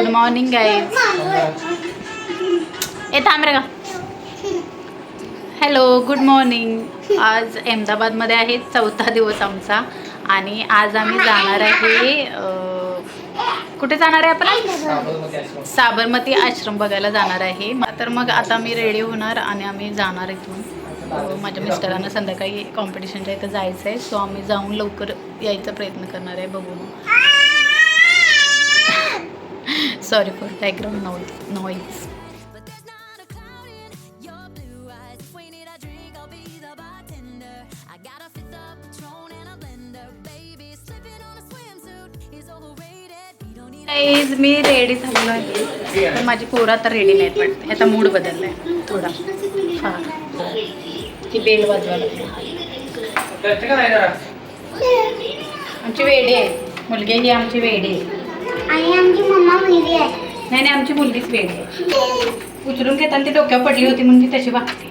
Good morning guys. ए थांब रे का. Hello good morning. आज अहमदाबादमध्ये आहे 4था दिवस आमचा आणि आज आम्ही जाणार आहे कुठे जाणार आहे आपण? साबरमती आश्रम बघायला जाणार आहे. तर मग आता मी रेडी होणार आणि आम्ही जाणार इथून. माझ्या मिस्टरांना संध्याकाळी कॉम्पिटिशनच्या इथं जायचं आहे. सो आम्ही जाऊन लवकर यायचा प्रयत्न करणार आहे. बघू. Sorry for background noise. Me ready झालेलो आहे. तर माझी पोरं आता रेडी नाहीत वाटते. आता मूड बदलला आहे थोडा. हां ती बेल वाजवायला. आमची वेडी आहे मुलगी. ही आमची वेडी आहे आणि आमची मम्मा वेडी आहे. नाही नाही आमची मुलगीच वेडी आहे. उचलून घेताना ती डोक्यावर पडली होती म्हणून ती तशी वागते.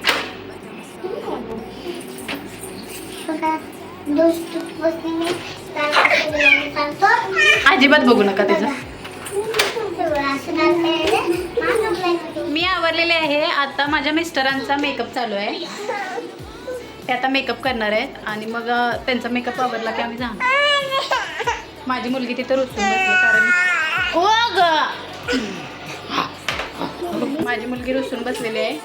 अजिबात बघू नका त्याचं. मी आवरलेले आहे. आता माझ्या मिस्टरांचा मेकअप चालू आहे. ते आता मेकअप करणार आहेत आणि मग त्यांचा मेकअप आवरला की आम्ही जाणार. माझी मुलगी तिथं रुसून बसली कारण हो ग माझी मुलगी रुसून बसलेली आहे.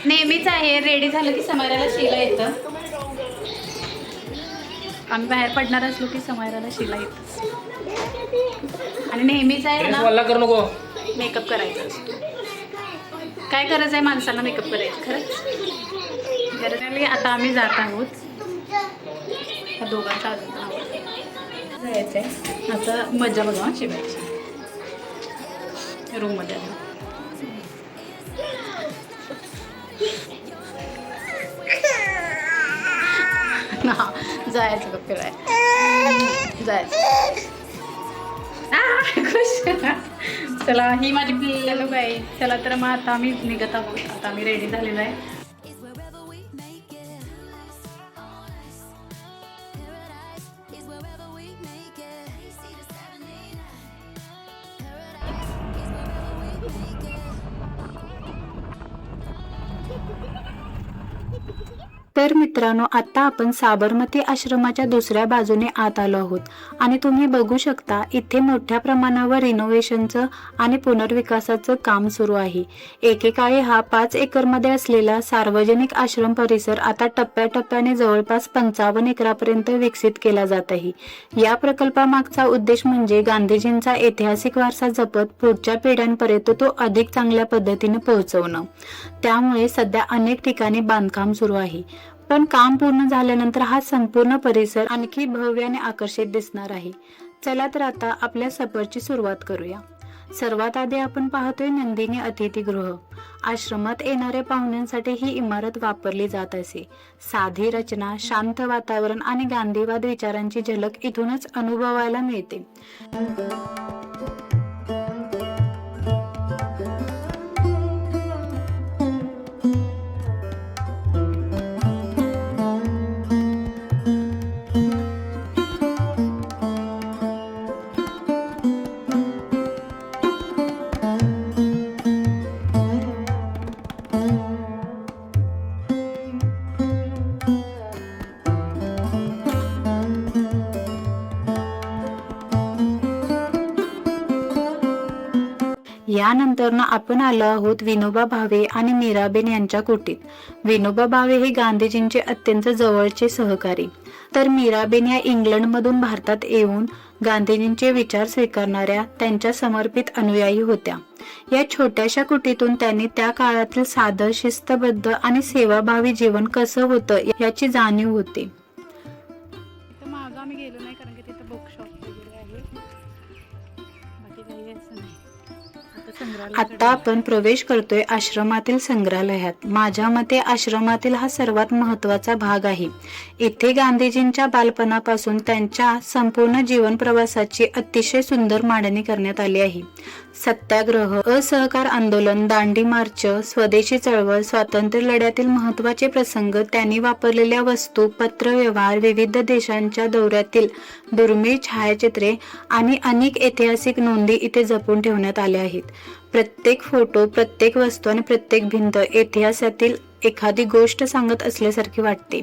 नेहमीच आहे रेडी झालं की समायराला शिला येतं. आम्ही बाहेर पडणार असलो की समायराला शिला येतं. आणि नेहमीच आहे ना मेकअप करायचा असतो. काय गरज आहे माणसाला मेकअप करायचं खरंच गरज नाही. आता आम्ही जात आहोत. ह्या दोघांचा अजून जायचं आहे. आता मजा बघा शिवायची रूममध्ये. ना जायचं का फिरायला जायचं. खुश. चला ही माझी पिल्लू आहे. चला तर मग आता आम्ही निघत आहोत. आता आम्ही रेडी झालेलो आहे. तर मित्रांनो आता आपण साबरमती आश्रमाच्या दुसऱ्या बाजूने आत आलो आहोत आणि तुम्ही बघू शकता इथे मोठ्या प्रमाणावर रिनोव्हेशनचं आणि पुनर्विकासाचं काम सुरू आहे. एकेकाळी हा 5 एकरमध्ये असलेला सार्वजनिक आश्रम परिसर आता टप्प्याटप्प्याने जवळपास 55 एकरापर्यंत विकसित केला जात आहे. या प्रकल्पामागचा उद्देश म्हणजे गांधीजींचा ऐतिहासिक वारसा जपत पुढच्या पिढ्यांपर्यंत तो अधिक चांगल्या पद्धतीने पोहोचवणं. त्यामुळे सध्या अनेक ठिकाणी बांधकाम सुरू आहे. पण काम पूर्ण झाल्यानंतर हा संपूर्ण परिसर आणखी भव्य आणि आकर्षित दिसणार आहे. चला तर आता आपल्या सफरची सुरुवात करूया. सर्वात आधी आपण पाहतोय नंदिनी अतिथीगृह. आश्रमात येणाऱ्या पाहुण्यांसाठी ही इमारत वापरली जात असे. साधी रचना, शांत वातावरण आणि गांधीवाद विचारांची झलक इथूनच अनुभवायला मिळते. यानंतर आपण आलो आहोत विनोबा भावे आणि मीराबेन यांच्या कुटीत. विनोबा भावे हे गांधीजींचे अत्यंत जवळचे सहकारी तर मीराबेन या इंग्लंडमधून भारतात येऊन गांधीजींचे विचार स्वीकारणाऱ्या त्यांच्या समर्पित अनुयायी होत्या. या छोट्याशा कुटीतून त्यांनी त्या काळातील साधं, शिस्तबद्ध आणि सेवाभावी जीवन कसं होतं याची जाणीव होते. मागं आम्ही गेलो नाही कारण की तिथं बुकशॉप वगैरे आहे. बाकी काही असं नाही. आता आपण प्रवेश करतोय आश्रमातील संग्रहालयात. माझ्या मते आश्रमातील हा सर्वात महत्वाचा भाग आहे. इथे गांधीजींच्या बालपणापासून त्यांच्या संपूर्ण जीवन प्रवासाची अतिशय सुंदर मांडणी करण्यात आली आहे. सत्याग्रह, असहकार आंदोलन, दांडी मार्च, स्वदेशी चळवळ, स्वातंत्र्य लढ्यातील महत्त्वाचे प्रसंग, त्यांनी वापरलेल्या वस्तू, पत्रव्यवहार, विविध देशांच्या दौऱ्यातील दुर्मिळ छायाचित्रे आणि अनेक ऐतिहासिक नोंदी इथे जपून ठेवण्यात आल्या आहेत. प्रत्येक फोटो, प्रत्येक वस्तू आणि प्रत्येक भिंत इतिहासातील एखादी गोष्ट सांगत असल्यासारखी वाटते.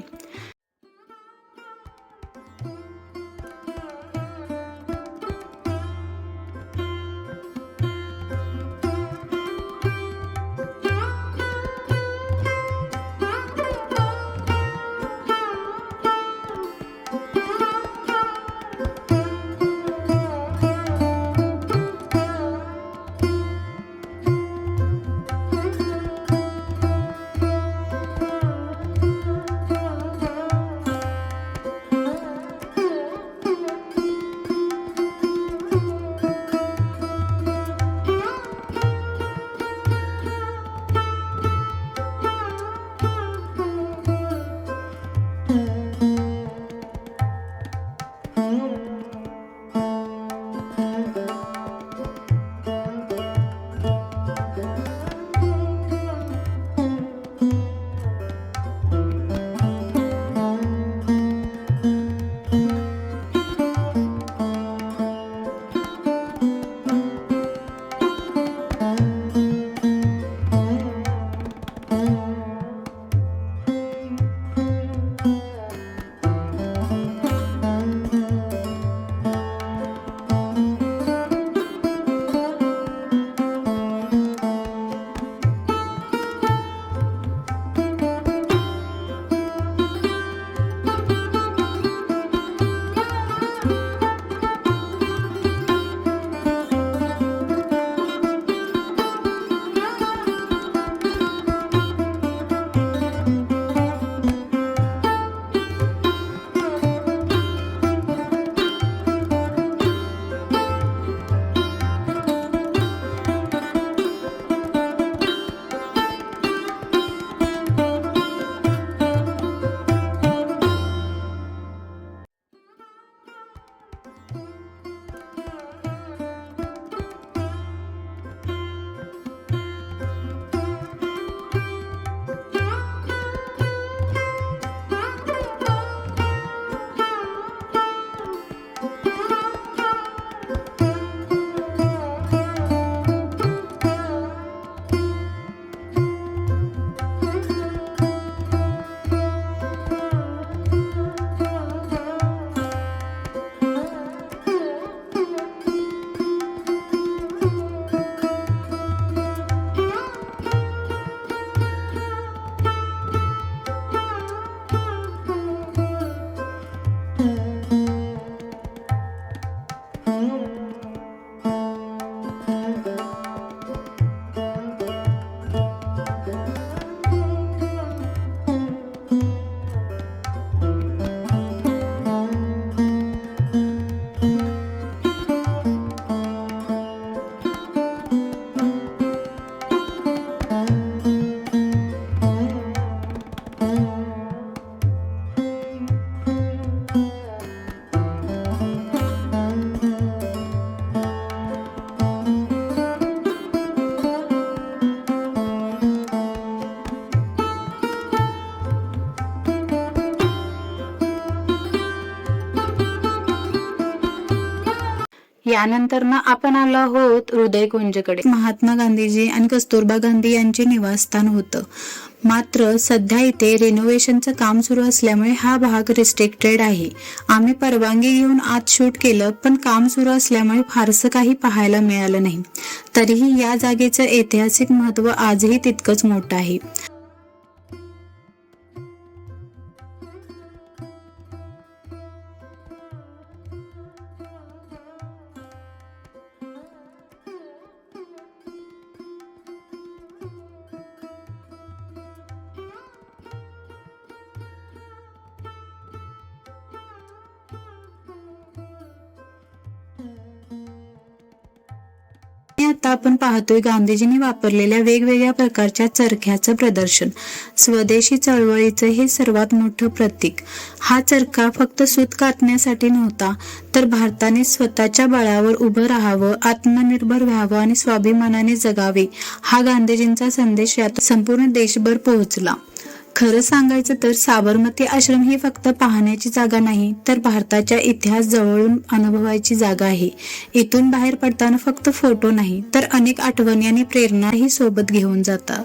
यानंतर आपण आलो आहोत हृदयकुंजकडे. महात्मा गांधीजी आणि कस्तुरबा गांधी यांचे निवासस्थान होतं. मात्र सध्या इथे रिनोव्हेशनचं काम सुरू असल्यामुळे हा भाग रिस्ट्रिक्टेड आहे. आम्ही परवानगी घेऊन आत शूट केलं, पण काम सुरू असल्यामुळे फारसं काही पाहायला मिळालं नाही. तरीही या जागेचं ऐतिहासिक महत्त्व आजही तितकंच मोठं आहे. आता आपण पाहतोय गांधीजींनी वापरलेल्या वेगवेगळ्या प्रकारच्या चरख्याचं प्रदर्शन. स्वदेशी चळवळीचं हे सर्वात मोठं प्रतीक. हा चरखा फक्त सूत कातण्यासाठी नव्हता, तर भारताने स्वतःच्या बळावर उभं राहावं, आत्मनिर्भर व्हावं आणि स्वाभिमानाने जगावे, हा गांधीजींचा संदेश यात संपूर्ण देशभर पोहोचला. खरं सांगायचं तर साबरमती आश्रम ही फक्त पाहण्याची जागा नाही, तर भारताच्या इतिहास जवळून अनुभवायची जागा आहे. इथून बाहेर पडताना फक्त फोटो नाही, तर अनेक आठवणी आणि प्रेरणाही सोबत घेऊन जातात.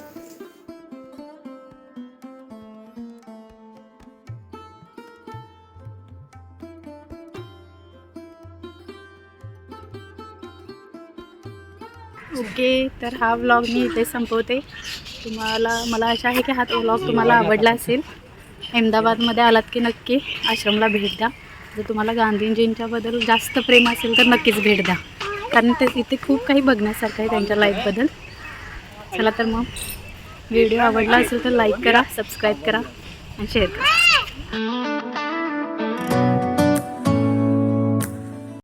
ओके, तर हा व्लॉग मी इथे संपवते. मला आशा आहे की हा व्लॉग तुम्हाला आवडला असेल. अहमदाबादमध्ये आलात की नक्की आश्रमला भेट द्या. जर तुम्हाला गांधीजींच्याबद्दल जास्त प्रेम असेल तर नक्कीच भेट द्या, कारण इथे खूप काही बघण्यासारखं आहे त्यांच्या लाईफबद्दल. चला तर मग व्हिडिओ आवडला असेल तर लाईक करा, सबस्क्राईब करा आणि शेअर करा.